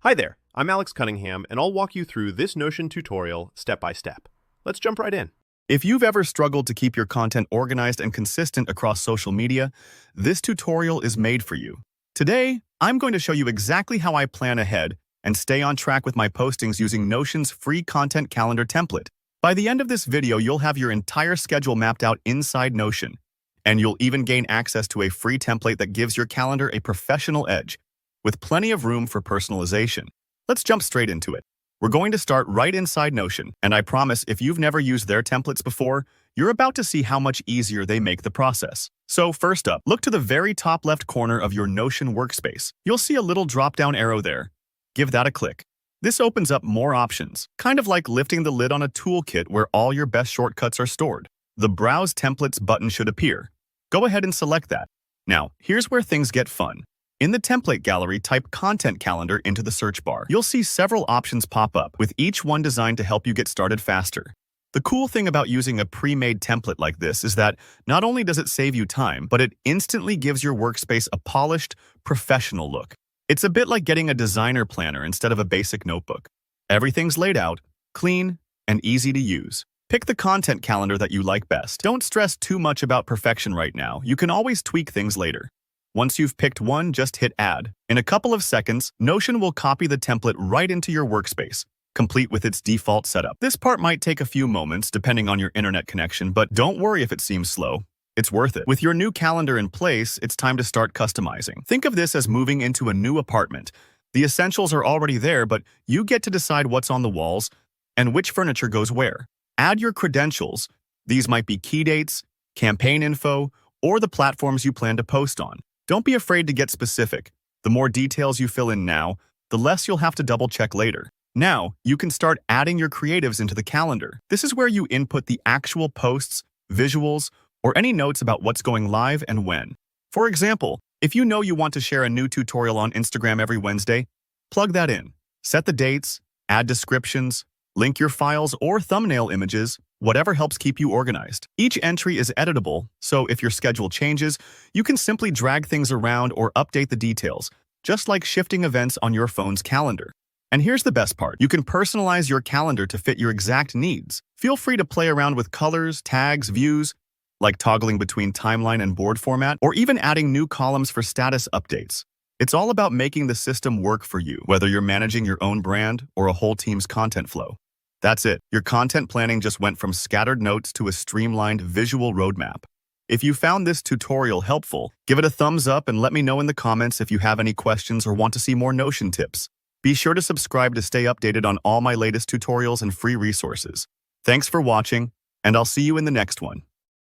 Hi there, I'm Alex Cunningham, and I'll walk you through this Notion tutorial step by step. Let's jump right in. If you've ever struggled to keep your content organized and consistent across social media, this tutorial is made for you. Today, I'm going to show you exactly how I plan ahead and stay on track with my postings using Notion's free content calendar template. By the end of this video, you'll have your entire schedule mapped out inside Notion, and you'll even gain access to a free template that gives your calendar a professional edge, with plenty of room for personalization. Let's jump straight into it. We're going to start right inside Notion, and I promise if you've never used their templates before, you're about to see how much easier they make the process. So first up, look to the very top left corner of your Notion workspace. You'll see a little drop-down arrow there. Give that a click. This opens up more options, kind of like lifting the lid on a toolkit where all your best shortcuts are stored. The Browse Templates button should appear. Go ahead and select that. Now, here's where things get fun. In the template gallery, type Content Calendar into the search bar. You'll see several options pop up, with each one designed to help you get started faster. The cool thing about using a pre-made template like this is that not only does it save you time, but it instantly gives your workspace a polished, professional look. It's a bit like getting a designer planner instead of a basic notebook. Everything's laid out, clean, and easy to use. Pick the content calendar that you like best. Don't stress too much about perfection right now. You can always tweak things later. Once you've picked one, just hit Add. In a couple of seconds, Notion will copy the template right into your workspace, complete with its default setup. This part might take a few moments depending on your internet connection, but don't worry if it seems slow. It's worth it. With your new calendar in place, it's time to start customizing. Think of this as moving into a new apartment. The essentials are already there, but you get to decide what's on the walls and which furniture goes where. Add your credentials. These might be key dates, campaign info, or the platforms you plan to post on. Don't be afraid to get specific. The more details you fill in now, the less you'll have to double-check later. Now, you can start adding your creatives into the calendar. This is where you input the actual posts, visuals, or any notes about what's going live and when. For example, if you know you want to share a new tutorial on Instagram every Wednesday, plug that in. Set the dates, add descriptions, link your files or thumbnail images, whatever helps keep you organized. Each entry is editable, so if your schedule changes, you can simply drag things around or update the details, just like shifting events on your phone's calendar. And here's the best part. You can personalize your calendar to fit your exact needs. Feel free to play around with colors, tags, views, like toggling between timeline and board format, or even adding new columns for status updates. It's all about making the system work for you, whether you're managing your own brand or a whole team's content flow. That's it. Your content planning just went from scattered notes to a streamlined visual roadmap. If you found this tutorial helpful, give it a thumbs up and let me know in the comments if you have any questions or want to see more Notion tips. Be sure to subscribe to stay updated on all my latest tutorials and free resources. Thanks for watching, and I'll see you in the next one.